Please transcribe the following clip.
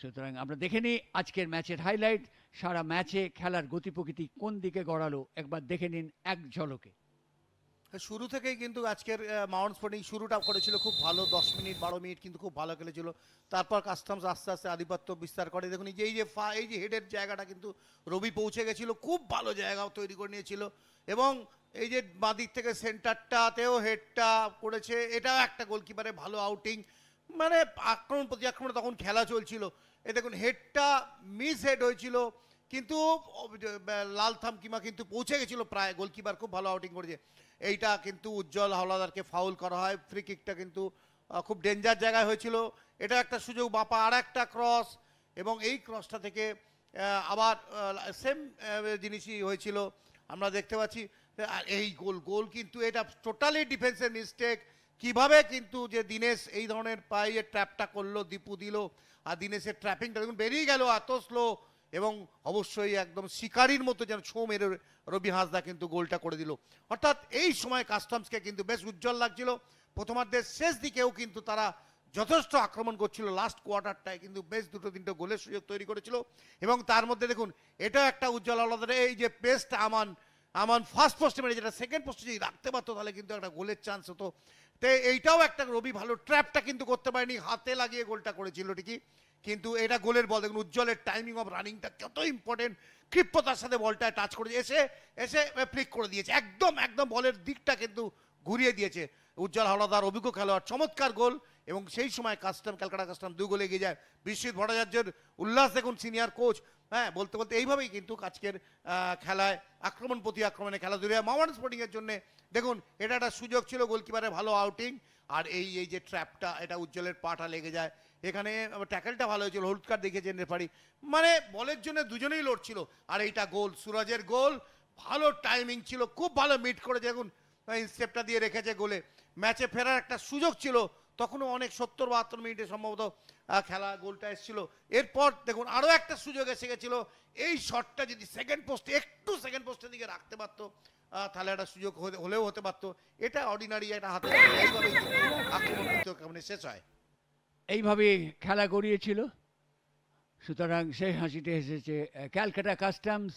সুতরাং আমরা দেখে নিই আজকের ম্যাচের হাইলাইট। সারা ম্যাচে খেলার গতি প্রকৃতি কোন দিকে গড়ালো একবার দেখে নিন এক ঝলকে। শুরু থেকেই কিন্তু আজকের মাউন্ট স্পোর্টিং শুরুটা করেছিল খুব ভালো, 10 মিনিট 12 মিনিট কিন্তু খুব ভালো খেলেছিল। তারপর কাস্টমস আস্তে আস্তে আধিপত্য বিস্তার করে। দেখুন এই যে হেডের জায়গাটা কিন্তু রবি পৌঁছে গেছিল, খুব ভালো জায়গা তৈরি করে নিয়েছিল। এবং এই যে বাঁদিক থেকে সেন্টারটাতেও হেডটা করেছে, এটাও একটা গোলকিপারের ভালো আউটিং। মানে আক্রমণ প্রতি আক্রমণে তখন খেলা চলছিল। এ দেখুন হেডটা মিস হেড হয়েছিল, কিন্তু লাল থামকিমা কিন্তু পৌঁছে গেছিল প্রায়। গোলকিপার খুব ভালো আউটিং করেছে। এইটা কিন্তু উজ্জ্বল হাওলাদারকে ফাউল করা হয়। ফ্রি কিকটা কিন্তু খুব ডেঞ্জার জায়গায় হয়েছিল। এটা একটা সুযোগ, বাপা আর একটা ক্রস, এবং এই ক্রসটা থেকে আবার সেম জিনিসই হয়েছিল আমরা দেখতে পাচ্ছি। আর এই গোল কিন্তু এটা টোটালি ডিফেন্সের মিস্টেক। কিভাবে কিন্তু যে দিনেশ এই ধরনের পায়ে ট্র্যাপটা করলো, দীপু দিল, আর দিনেশের ট্র্যাপিংটা দেখুন বেরিয়ে গেল এত স্লো। এবং অবশ্যই একদম শিকারির মতো যেন ছো মেরে রবি হাঁসদা কিন্তু গোলটা করে দিল। অর্থাৎ এই সময় কাস্টমসকে কিন্তু বেশ উজ্জ্বল লাগছিল। প্রথমার্ধের শেষ দিকেও কিন্তু তারা যথেষ্ট আক্রমণ করছিল। লাস্ট কোয়ার্টারটায় কিন্তু বেশ দুটো তিনটে গোলের সুযোগ তৈরি করেছিল। এবং তার মধ্যে দেখুন এটাও একটা উজ্জ্বল হাওলাদার, এই যে পেস্ট আমান ফার্স্ট পোস্টে মেরে, যেটা সেকেন্ড পোস্টে যদি রাখতে পারতো তাহলে কিন্তু একটা গোলের চান্স হতো। তো এইটাও একটা রবি ভালো ট্র্যাপটা কিন্তু করতে পারেনি, হাতে লাগিয়ে গোলটা করেছিল ঠিকই, কিন্তু এটা গোলের বল। দেখুন উজ্জ্বলের টাইমিং অফ রানিংটা কত ইম্পর্টেন্ট। ক্ষিপ্রতার সাথে বলটা টাচ করে এসে ফ্লিক করে দিয়েছে, একদম বলের দিকটা কিন্তু ঘুরিয়ে দিয়েছে উজ্জ্বল হাওলাদার, অভিজ্ঞ খেলোয়াড়, চমৎকার গোল। এবং সেই সময় ক্যালকাটা কাস্টম 2 গোলে এগিয়ে যায়। বিশ্বজিৎ ভট্টাচার্যের উল্লাস দেখুন, সিনিয়র কোচ। হ্যাঁ, বলতে এইভাবেই কিন্তু আজকের খেলায় আক্রমণ প্রতি আক্রমণে খেলা ধরে মাওয়ান স্পোর্টিংয়ের জন্য। দেখুন এটা একটা সুযোগ ছিল, গোলকিপারের ভালো আউটিং, আর এই যে ট্র্যাপটা, এটা উজ্জ্বলের পাটা লেগে যায়। এখানে ট্যাকেলটা ভালো হয়েছিল, হলুদ কার্ড দেখেছেন রেফারি। মানে বলের জন্য দুজনেই লড়ছিল। আর এইটা গোল, সুরজের গোল, ভালো টাইমিং ছিল, খুব ভালো মিট করে দেখুন স্টেপটা দিয়ে রেখেছে গোলে। ম্যাচে ফেরার একটা সুযোগ ছিল, তখনও অনেক 70-72 মিনিটে সম্ভবত খেলা গোলটা এসেছিল। এরপর দেখুন আরও একটা সুযোগ এসে গেছিল। এই শটটা যদি সেকেন্ড পোস্টের দিকে রাখতে পারতো তাহলে একটা সুযোগ হলেও হতে পারতো। এটা অর্ডিনারি একটা হাতে এইভাবেই আক্রমণ শেষ হয়। এইভাবে খেলা গড়িয়েছিল। সুতরাং সেই হাসিতে এসেছে ক্যালকাটা কাস্টমস।